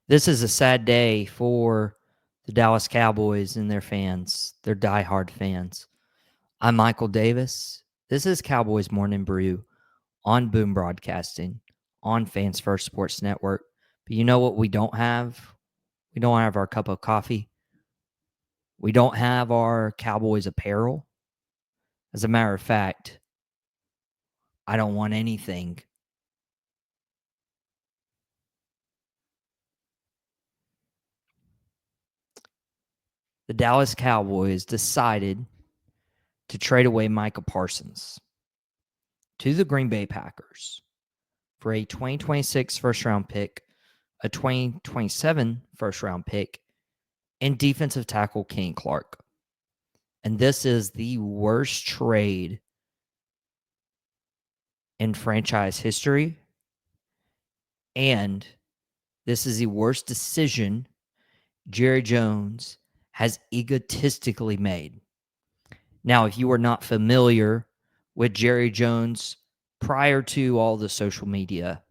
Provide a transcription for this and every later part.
This is a sad day for the Dallas Cowboys and their fans, their diehard fans. I'm Michael Davis. This is Cowboys Morning Brew on Boom Broadcasting on Fans First Sports Network. But you know what we don't have? We don't have our cup of coffee. We don't have our Cowboys apparel. As a matter of fact, I don't want anything. The Dallas Cowboys decided to trade away Micah Parsons to the Green Bay Packers for a 2026 first-round pick, a 2027 first-round pick, and defensive tackle Kenny Clark. And this is the worst trade in franchise history, and this is the worst decision Jerry Jones has egotistically made. Now, if you are not familiar with Jerry Jones prior to all the social media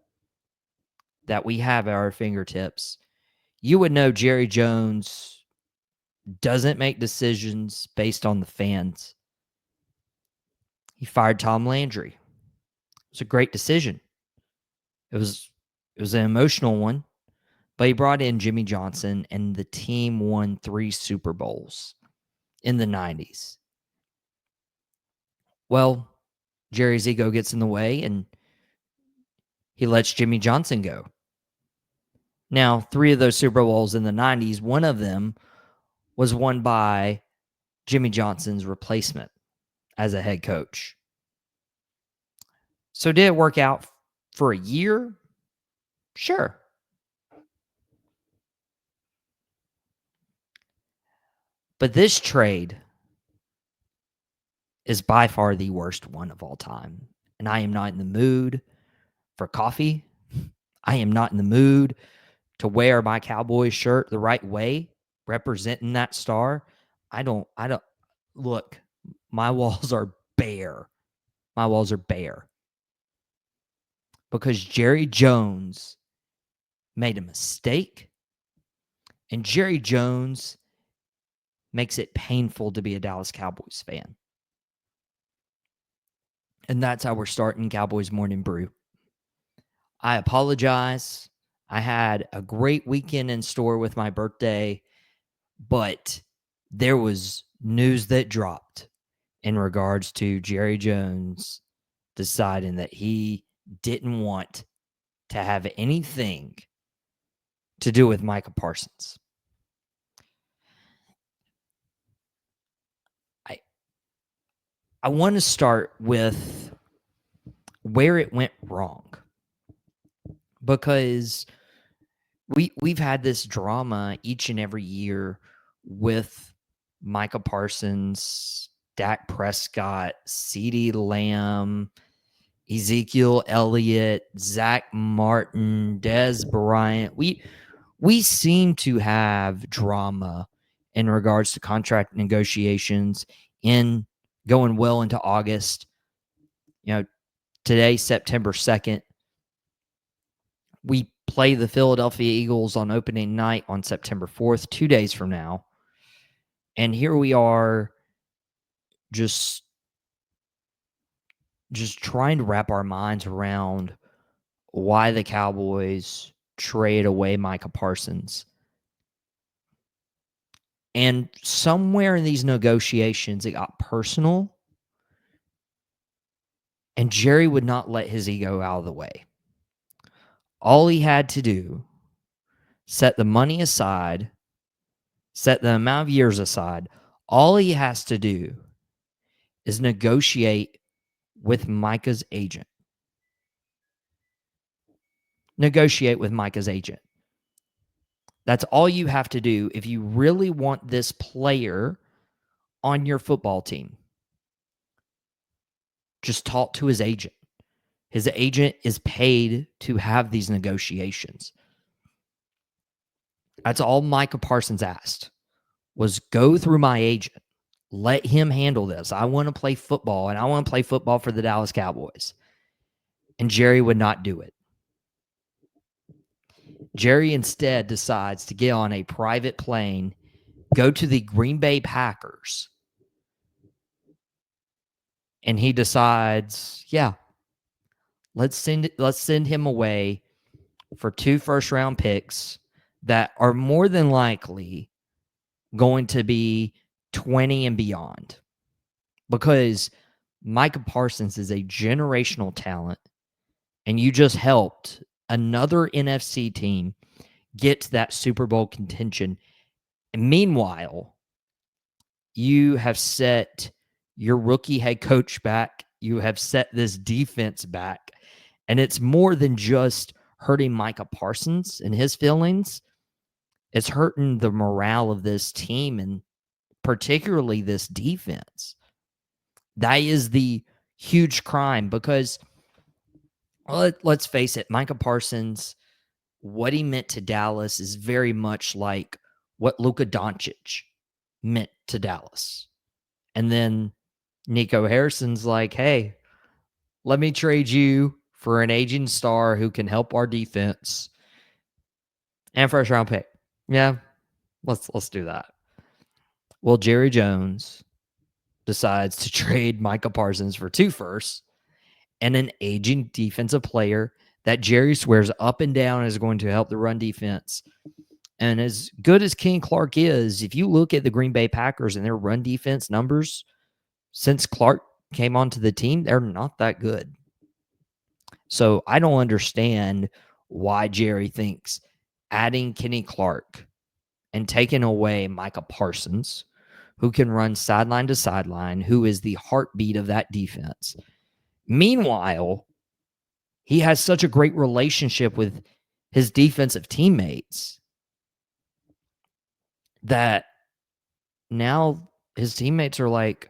that we have at our fingertips, you would know Jerry Jones doesn't make decisions based on the fans. He fired Tom Landry. It was a great decision. It was an emotional one, but he brought in Jimmy Johnson, and the team won 3 Super Bowls in the 90s. Well, Jerry's ego gets in the way, and he lets Jimmy Johnson go. Now, 3 of those Super Bowls in the 90s, one of them was won by Jimmy Johnson's replacement as a head coach. So did it work out for a year? Sure. But this trade is by far the worst one of all time. And I am not in the mood for coffee. I am not in the mood to wear my Cowboys shirt the right way, representing that star. I don't look, my walls are bare. My walls are bare. Because Jerry Jones made a mistake, and Jerry Jones makes it painful to be a Dallas Cowboys fan. And that's how we're starting Cowboys Morning Brew. I apologize. I had a great weekend in store with my birthday, but there was news that dropped in regards to Jerry Jones deciding that he didn't want to have anything to do with Micah Parsons. I want to start with where it went wrong, because we've had this drama each and every year with Micah Parsons, Dak Prescott, CeeDee Lamb, Ezekiel Elliott, Zach Martin, Dez Bryant. We seem to have drama in regards to contract negotiations in going well into August. You know, today, September 2nd, we play the Philadelphia Eagles on opening night on September 4th, 2 days from now. And here we are just trying to wrap our minds around why the Cowboys trade away Micah Parsons. And somewhere in these negotiations, it got personal, and Jerry would not let his ego out of the way. All he had to do, set the money aside, set the amount of years aside. All he has to do is negotiate with Micah's agent. Negotiate with Micah's agent. That's all you have to do if you really want this player on your football team. Just talk to his agent. His agent is paid to have these negotiations. That's all Micah Parsons asked, was go through my agent. Let him handle this. I want to play football, and I want to play football for the Dallas Cowboys. And Jerry would not do it. Jerry instead decides to get on a private plane, go to the Green Bay Packers, and he decides, yeah, let's send him away for 2 first-round picks that are more than likely going to be 20 and beyond. Because Micah Parsons is a generational talent, and you just helped another NFC team get to that Super Bowl contention. And meanwhile, you have set your rookie head coach back. You have set this defense back. And it's more than just hurting Micah Parsons and his feelings. It's hurting the morale of this team and particularly this defense. That is the huge crime because let's face it, Micah Parsons, what he meant to Dallas is very much like what Luka Doncic meant to Dallas. And then Nico Harrison's like, hey, let me trade you for an aging star who can help our defense and first round pick. Yeah, let's do that. Well, Jerry Jones decides to trade Micah Parsons for 2 firsts and an aging defensive player that Jerry swears up and down is going to help the run defense. And as good as Ken Clark is, if you look at the Green Bay Packers and their run defense numbers, since Clark came onto the team, they're not that good. So I don't understand why Jerry thinks adding Kenny Clark and taking away Micah Parsons, who can run sideline to sideline, who is the heartbeat of that defense. Meanwhile, he has such a great relationship with his defensive teammates that now his teammates are like,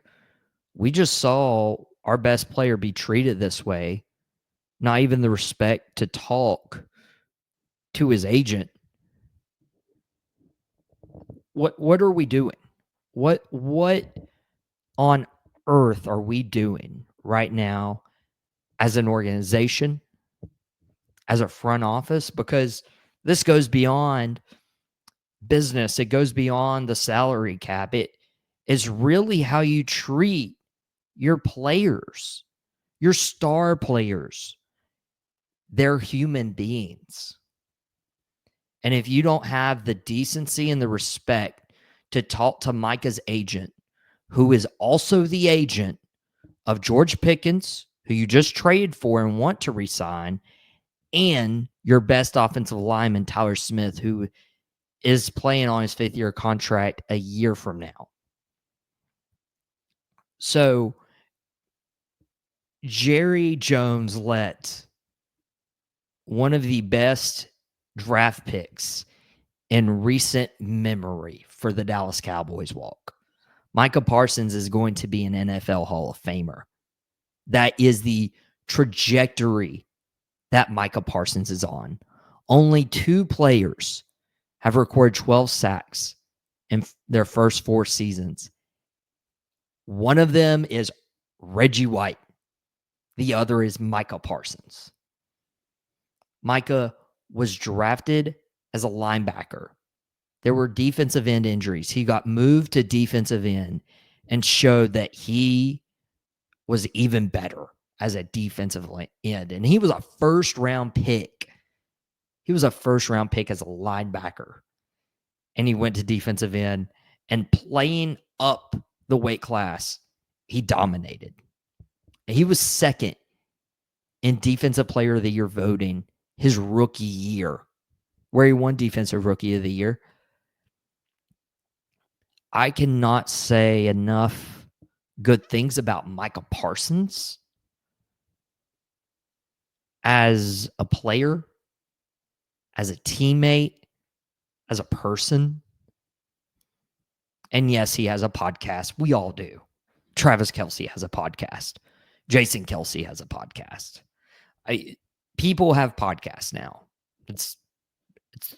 we just saw our best player be treated this way, not even the respect to talk to his agent. What are we doing? What on earth are we doing right now as an organization, as a front office? Because this goes beyond business. It goes beyond the salary cap. It is really how you treat your players, your star players. They're human beings. And if you don't have the decency and the respect to talk to Micah's agent, who is also the agent of George Pickens, who you just traded for and want to resign, and your best offensive lineman, Tyler Smith, who is playing on his 5th-year contract a year from now. So Jerry Jones let one of the best draft picks in recent memory for the Dallas Cowboys walk. Micah Parsons is going to be an NFL Hall of Famer. That is the trajectory that Micah Parsons is on. Only 2 players have recorded 12 sacks in their first 4 seasons. One of them is Reggie White. The other is Micah Parsons. Micah was drafted as a linebacker. There were defensive end injuries. He got moved to defensive end and showed that he was even better as a defensive end. And he was a first-round pick. He was a first-round pick as a linebacker. And he went to defensive end. And playing up the weight class, he dominated. He was second in Defensive Player of the Year voting his rookie year, where he won Defensive Rookie of the Year. I cannot say enough good things about Micah Parsons as a player, as a teammate, as a person. And yes, he has a podcast. We all do. Travis Kelce has a podcast. Jason Kelce has a podcast. People have podcasts now. It's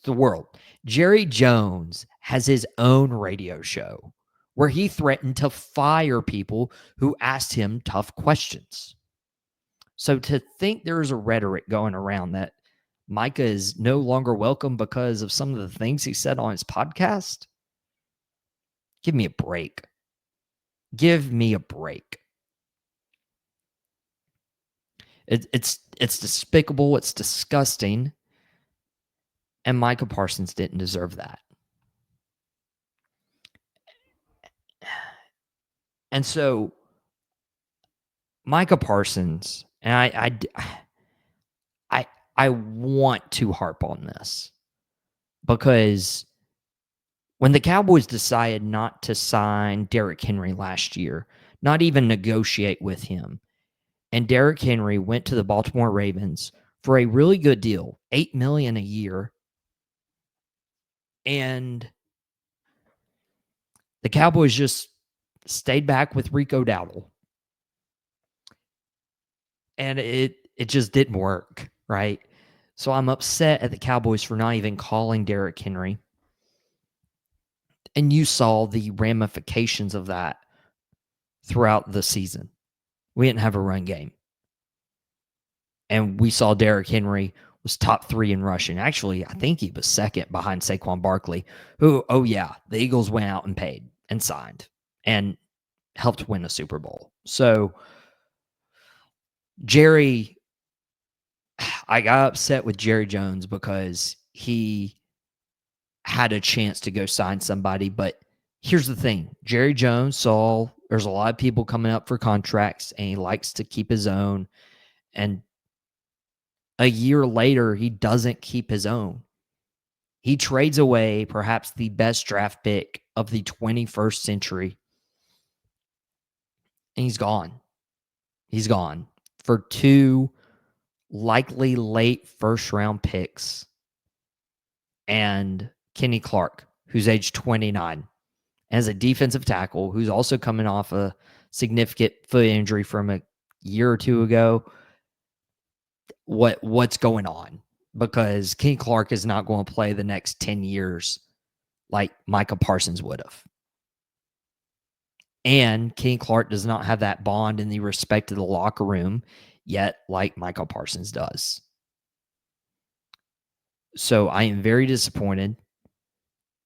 the world. Jerry Jones has his own radio show where he threatened to fire people who asked him tough questions. So to think there's a rhetoric going around that Micah is no longer welcome because of some of the things he said on his podcast? Give me a break. Give me a break. It's despicable. It's disgusting. And Micah Parsons didn't deserve that. And so Micah Parsons, and I want to harp on this because when the Cowboys decided not to sign Derrick Henry last year, not even negotiate with him, and Derrick Henry went to the Baltimore Ravens for a really good deal, $8 million a year, and the Cowboys just stayed back with Rico Dowdle, and it just didn't work, right? So I'm upset at the Cowboys for not even calling Derrick Henry. And you saw the ramifications of that throughout the season. We didn't have a run game. And we saw Derrick Henry was top 3 in rushing. Actually, I think he was second behind Saquon Barkley, who, oh yeah, the Eagles went out and paid and signed and helped win a Super Bowl. So Jerry, I got upset with Jerry Jones because he had a chance to go sign somebody. But here's the thing. Jerry Jones saw there's a lot of people coming up for contracts and he likes to keep his own. And a year later, he doesn't keep his own. He trades away perhaps the best draft pick of the 21st century. And he's gone. He's gone for 2 likely late first round picks and Kenny Clark, who's age 29, as a defensive tackle who's also coming off a significant foot injury from a year or 2 ago. What's going on? Because Kenny Clark is not going to play the next 10 years like Micah Parsons would have. And Kenny Clark does not have that bond in the respect of the locker room yet like Micah Parsons does. So I am very disappointed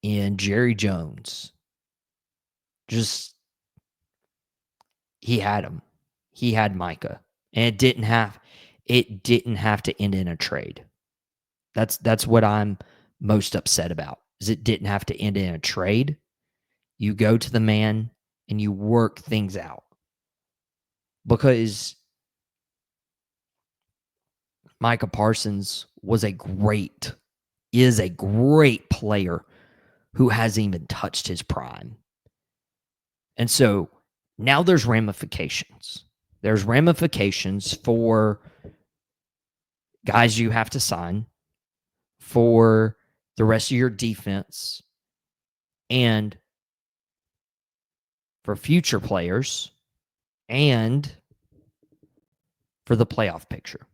in Jerry Jones. Just, he had him. He had Micah. And it didn't have to end in a trade. That's what I'm most upset about. Is it didn't have to end in a trade. You go to the man and you work things out. Because Micah Parsons is a great player who hasn't even touched his prime. And so now there's ramifications. There's ramifications for guys you have to sign, for the rest of your defense, and for future players, and for the playoff picture.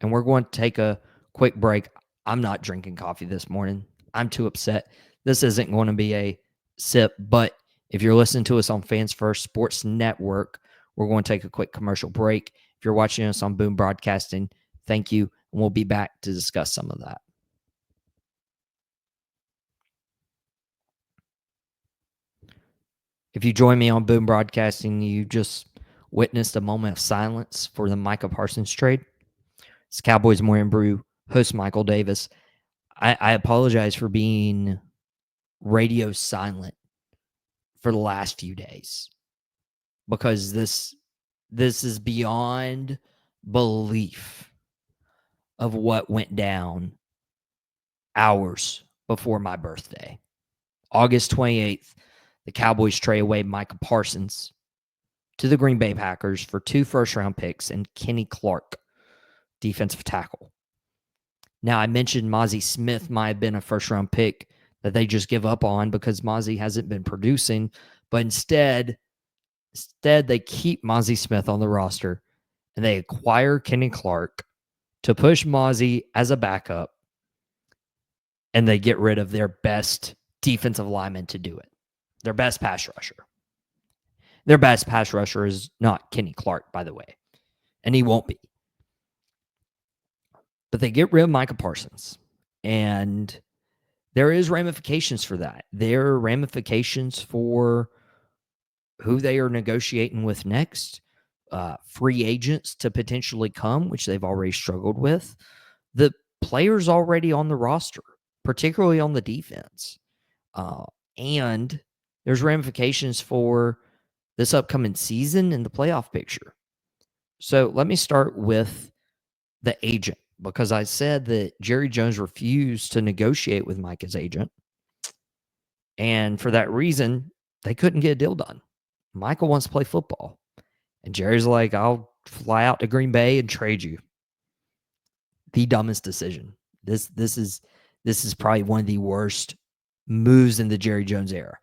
And we're going to take a quick break. I'm not drinking coffee this morning. I'm too upset. This isn't going to be a sip, but if you're listening to us on Fans First Sports Network, we're going to take a quick commercial break. If you're watching us on Boom Broadcasting, thank you, and we'll be back to discuss some of that. If you join me on Boom Broadcasting, you just witnessed a moment of silence for the Micah Parsons trade. It's Cowboys Morning Brew, host Michael Davis. I apologize for being radio silent for the last few days because this is beyond belief of what went down hours before my birthday. August 28th, the Cowboys trade away Micah Parsons to the Green Bay Packers for 2 first-round picks and Kenny Clark, defensive tackle. Now, I mentioned Mozzie Smith might have been a first-round pick that they just give up on because Mozzie hasn't been producing, but instead they keep Mozzie Smith on the roster and they acquire Kenny Clark to push Mozzie as a backup, and they get rid of their best defensive lineman to do it, their best pass rusher. Their best pass rusher is not Kenny Clark, by the way, and he won't be. But they get rid of Micah Parsons. And there is ramifications for that. There are ramifications for who they are negotiating with next, free agents to potentially come, which they've already struggled with, the players already on the roster, particularly on the defense. And there's ramifications for this upcoming season and the playoff picture. So let me start with the agent, because I said that Jerry Jones refused to negotiate with Micah's agent. And for that reason, they couldn't get a deal done. Michael wants to play football. And Jerry's like, I'll fly out to Green Bay and trade you. The dumbest decision. This is probably one of the worst moves in the Jerry Jones era.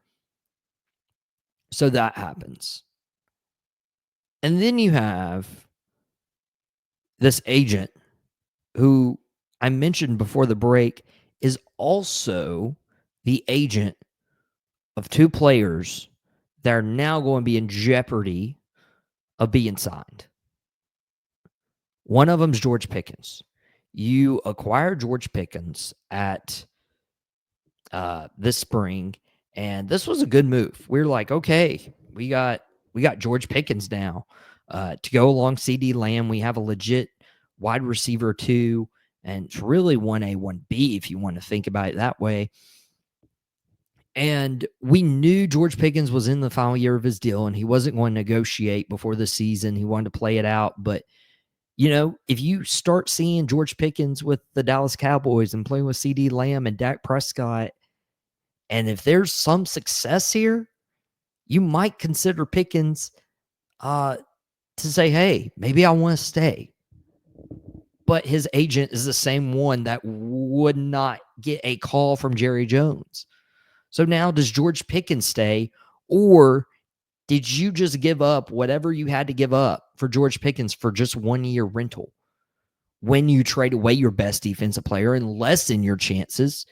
So that happens. And then you have this agent who I mentioned before the break is also the agent of two players that are now going to be in jeopardy of being signed. One of them is George Pickens. You acquire George Pickens at this spring, and this was a good move. We were like, okay, we got George Pickens now to go along CD Lamb. We have a legit wide receiver too, and it's really 1A, 1B if you want to think about it that way. And we knew George Pickens was in the final year of his deal, and he wasn't going to negotiate before the season. He wanted to play it out. But, if you start seeing George Pickens with the Dallas Cowboys and playing with CD Lamb and Dak Prescott, and if there's some success here, you might consider Pickens to say, hey, maybe I want to stay. But his agent is the same one that would not get a call from Jerry Jones. So now does George Pickens stay, or did you just give up whatever you had to give up for George Pickens for just 1 year rental when you trade away your best defensive player and lessen your chances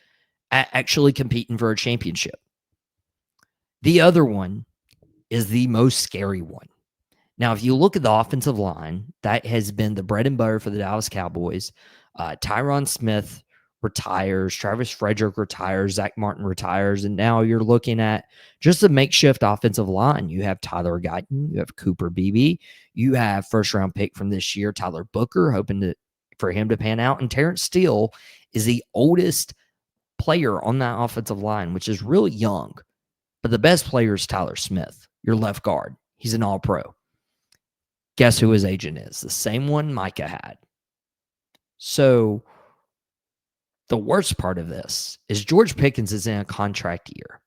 at actually competing for a championship? The other one is the most scary one. Now, if you look at the offensive line, that has been the bread and butter for the Dallas Cowboys. Tyron Smith retires, Travis Frederick retires, Zach Martin retires, and now you're looking at just a makeshift offensive line. You have Tyler Guyton, you have Cooper Beebe, you have first-round pick from this year, Tyler Booker, hoping for him to pan out, and Terrence Steele is the oldest player on that offensive line, which is really young. But the best player is Tyler Smith, your left guard. He's an all-pro. Guess who his agent is? The same one Micah had. So the worst part of this is George Pickens is in a contract year.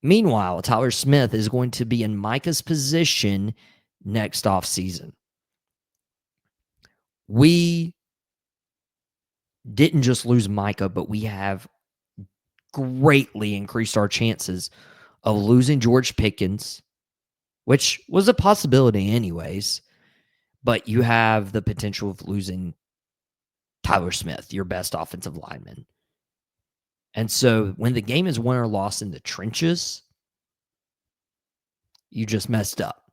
Meanwhile, Tyler Smith is going to be in Micah's position next offseason. We didn't just lose Micah, but we have greatly increased our chances of losing George Pickens, which was a possibility anyways, but you have the potential of losing Tyler Smith, your best offensive lineman. And so when the game is won or lost in the trenches, you just messed up.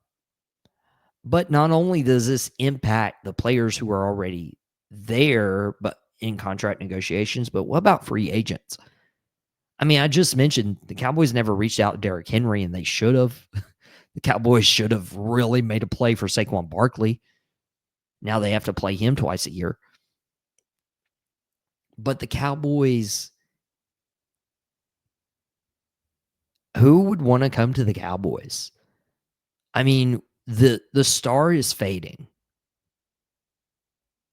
But not only does this impact the players who are already there, but in contract negotiations, but what about free agents? I mean, I just mentioned the Cowboys never reached out to Derrick Henry, and they should have. The Cowboys should have really made a play for Saquon Barkley. Now they have to play him twice a year. But the Cowboys, who would want to come to the Cowboys? I mean, the star is fading.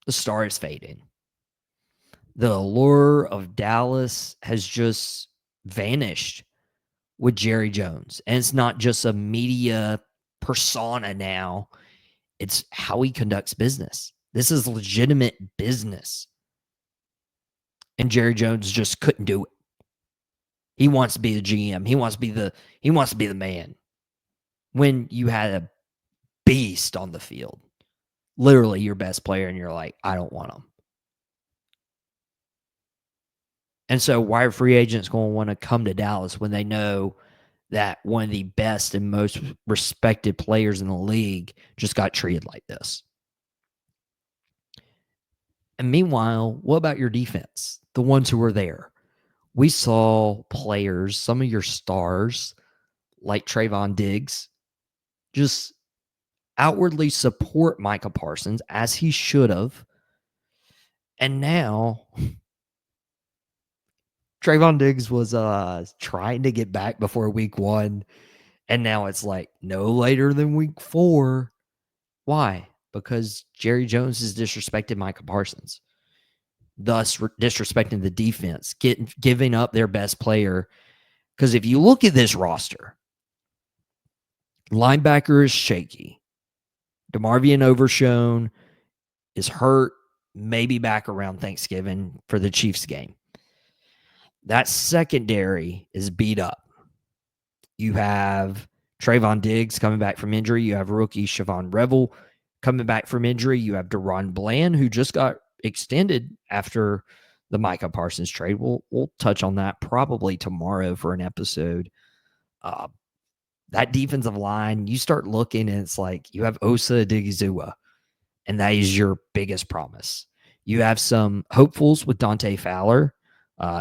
The star is fading. The allure of Dallas has just vanished with Jerry Jones. And it's not just a media persona now. It's how he conducts business. This is legitimate business. And Jerry Jones just couldn't do it. He wants to be the GM. He wants to be the man. When you had a beast on the field, literally your best player, and you're like, I don't want him. And so why are free agents going to want to come to Dallas when they know that one of the best and most respected players in the league just got treated like this? And meanwhile, what about your defense? The ones who were there. We saw players, some of your stars, like Trayvon Diggs, just outwardly support Micah Parsons as he should have. And now Trayvon Diggs was trying to get back before week 1. And now it's like no later than week 4. Why? Because Jerry Jones has disrespected Micah Parsons, thus disrespecting the defense, giving up their best player. Because if you look at this roster, linebacker is shaky. DeMarvion Overshone is hurt, maybe back around Thanksgiving for the Chiefs game. That secondary is beat up. You have Trayvon Diggs coming back from injury. You have rookie Siobhan Revel coming back from injury. You have Deron Bland, who just got extended after the Micah Parsons trade. We'll touch on that probably tomorrow for an episode. That defensive line, you start looking and it's like you have Osa Odighizuwa, and that is your biggest promise. You have some hopefuls with Dante Fowler,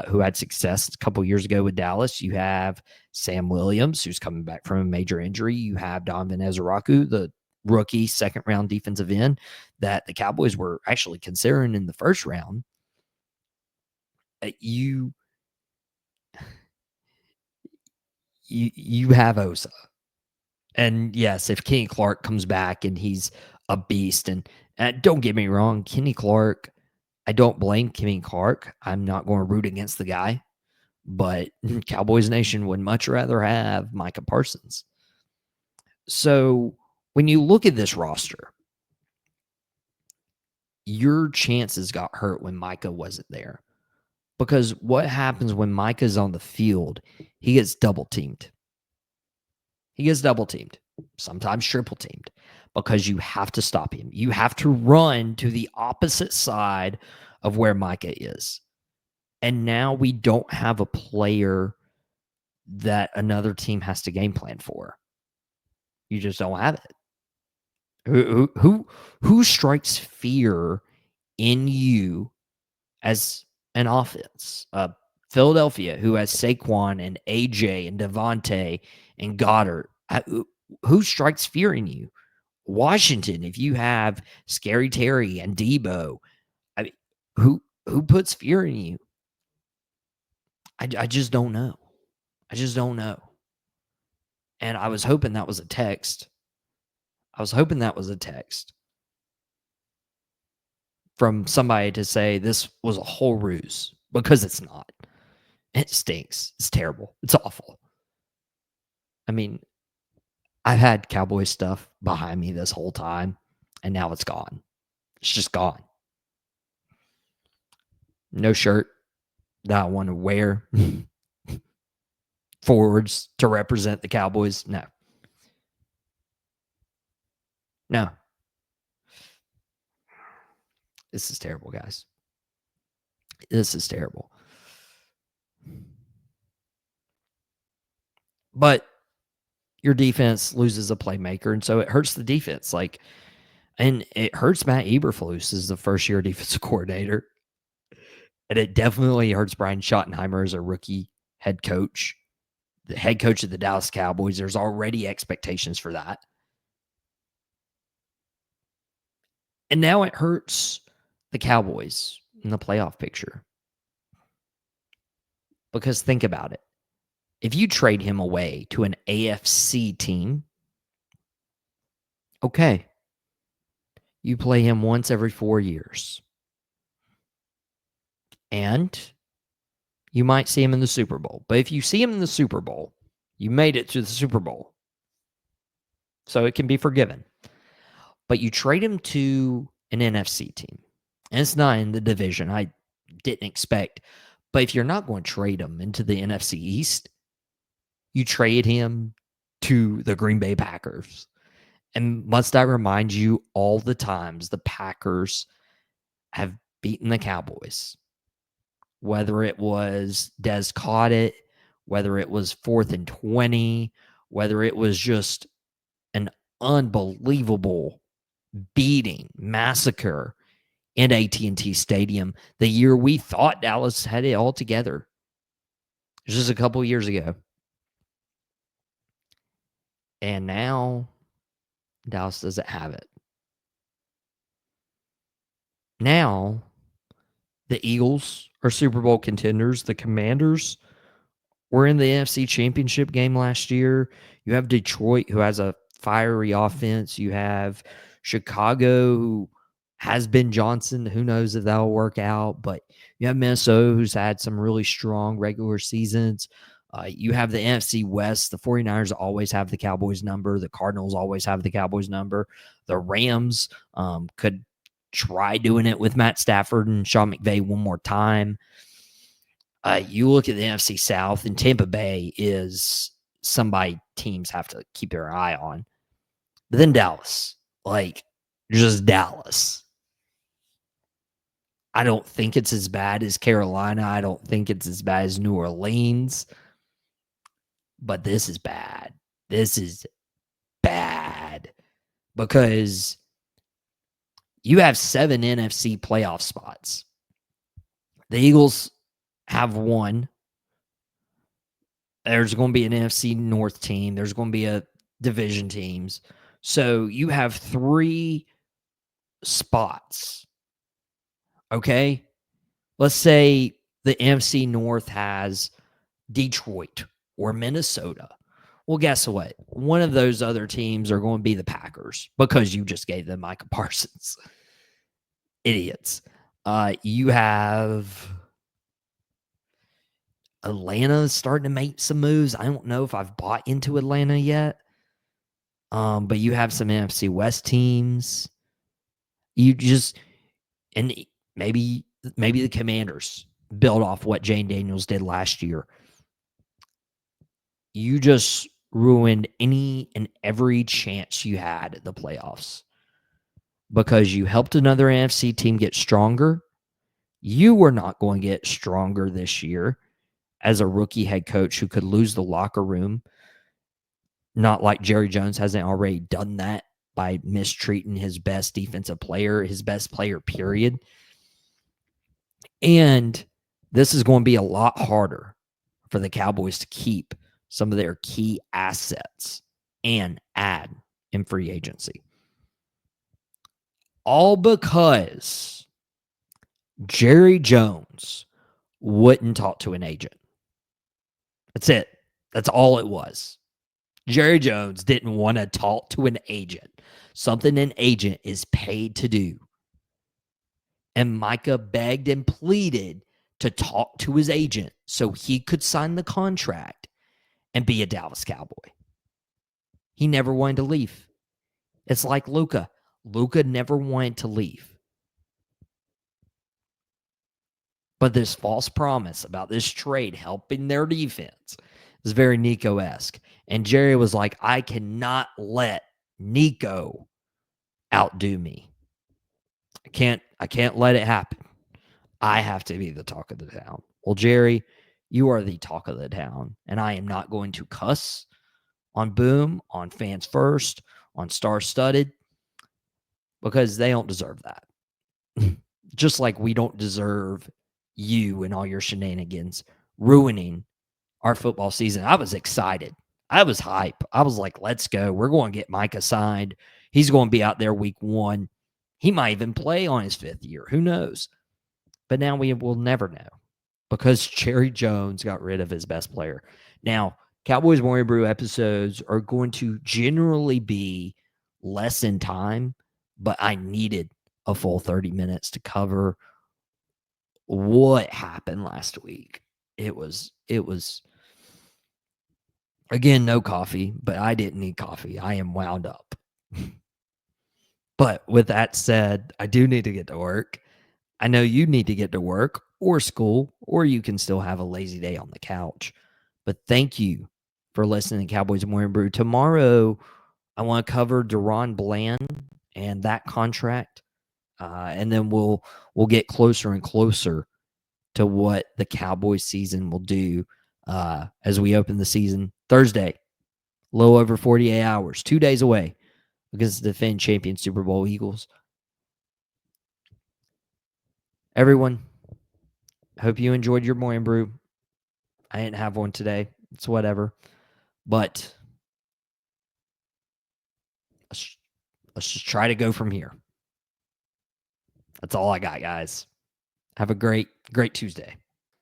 who had success a couple years ago with Dallas. You have Sam Williams, who's coming back from a major injury. You have Donovan Ezeraku, the rookie second-round defensive end that the Cowboys were actually considering in the first round. You have Osa. And yes, if Kenny Clark comes back and he's a beast, and don't get me wrong, Kenny Clark, I don't blame Kenny Clark. I'm not going to root against the guy, but Cowboys Nation would much rather have Micah Parsons. So when you look at this roster, your chances got hurt when Micah wasn't there. Because what happens when Micah's on the field, he gets double teamed. He gets double teamed, sometimes triple teamed, because you have to stop him. You have to run to the opposite side of where Micah is. And now we don't have a player that another team has to game plan for. You just don't have it. Who strikes fear in you as an offense? Philadelphia, who has Saquon and AJ and Devontae and Goddard. Who strikes fear in you? Washington, if you have Scary Terry and Debo, I mean, who puts fear in you? I just don't know. I just don't know. And I was hoping that was a text. From somebody to say this was a whole ruse, because it's not. It stinks. It's terrible. It's awful. I mean, I've had Cowboy stuff behind me this whole time, and now it's gone. It's just gone. No shirt that I want to wear forwards to represent the Cowboys. No. This is terrible, guys. This is terrible. But your defense loses a playmaker, and so it hurts the defense. And it hurts Matt Eberflus as the first-year defensive coordinator. And it definitely hurts Brian Schottenheimer as a rookie head coach, the head coach of the Dallas Cowboys. There's already expectations for that. And now it hurts the Cowboys in the playoff picture. Because think about it. If you trade him away to an AFC team, okay, you play him once every 4 years. And you might see him in the Super Bowl. But if you see him in the Super Bowl, you made it to the Super Bowl. So it can be forgiven. But you trade him to an NFC team. And it's not in the division. I didn't expect. But if you're not going to trade him into the NFC East, you trade him to the Green Bay Packers. And must I remind you all the times the Packers have beaten the Cowboys? Whether it was Des caught it, whether it was 4th and 20, whether it was just an unbelievable beating, massacre in AT&T Stadium the year we thought Dallas had it all together. Just a couple years ago. And now Dallas doesn't have it. Now the Eagles are Super Bowl contenders. The Commanders were in the NFC Championship game last year. You have Detroit, who has a fiery offense. You have Chicago, who has Ben Johnson. Who knows if that'll work out? But you have Minnesota, who's had some really strong regular seasons. You have the NFC West. The 49ers always have the Cowboys number. The Cardinals always have the Cowboys number. The Rams could try doing it with Matt Stafford and Sean McVay one more time. You look at the NFC South, and Tampa Bay is somebody teams have to keep their eye on. But then Dallas, just Dallas. I don't think it's as bad as Carolina. I don't think it's as bad as New Orleans. But this is bad. This is bad because you have 7 NFC playoff spots. The Eagles have 1. There's going to be an NFC North team. There's going to be a division teams. So you have 3 spots. Okay? Let's say the NFC North has Detroit or Minnesota. Well, guess what? One of those other teams are going to be the Packers because you just gave them Micah Parsons. Idiots. You have Atlanta starting to make some moves. I don't know if I've bought into Atlanta yet. But you have some NFC West teams. You just, and maybe the Commanders build off what Jane Daniels did last year. You just ruined any and every chance you had at the playoffs because you helped another NFC team get stronger. You were not going to get stronger this year as a rookie head coach who could lose the locker room. Not like Jerry Jones hasn't already done that by mistreating his best defensive player, his best player, period. And this is going to be a lot harder for the Cowboys to keep some of their key assets and add in free agency. All because Jerry Jones wouldn't talk to an agent. That's it. That's all it was. Jerry Jones didn't want to talk to an agent, something an agent is paid to do. And Micah begged and pleaded to talk to his agent so he could sign the contract and be a Dallas Cowboy. He never wanted to leave. It's like Luka. Luka never wanted to leave. But this false promise about this trade helping their defense is very Nico-esque. And Jerry was like, I cannot let Nico outdo me. I can't let it happen. I have to be the talk of the town. Well, Jerry, you are the talk of the town, and I am not going to cuss on Boom, on Fans First, on Star Studded, because they don't deserve that. Just like we don't deserve you and all your shenanigans ruining our football season. I was excited. I was hype. I was like, let's go. We're going to get Micah signed. He's going to be out there week 1. He might even play on his 5th year. Who knows? But now we will never know because Jerry Jones got rid of his best player. Now, Cowboys Morning Brew episodes are going to generally be less in time, but I needed a full 30 minutes to cover what happened last week. It was again, no coffee, but I didn't need coffee. I am wound up. But with that said, I do need to get to work. I know you need to get to work or school, or you can still have a lazy day on the couch. But thank you for listening to Cowboys Morning Brew. Tomorrow, I want to cover Deron Bland and that contract, and then we'll get closer and closer to what the Cowboys season will do as we open the season Thursday, a little over 48 hours, 2 days away against the defending champion Super Bowl Eagles. Everyone, hope you enjoyed your morning brew. I didn't have one today. It's whatever. But let's just try to go from here. That's all I got, guys. Have a great Tuesday.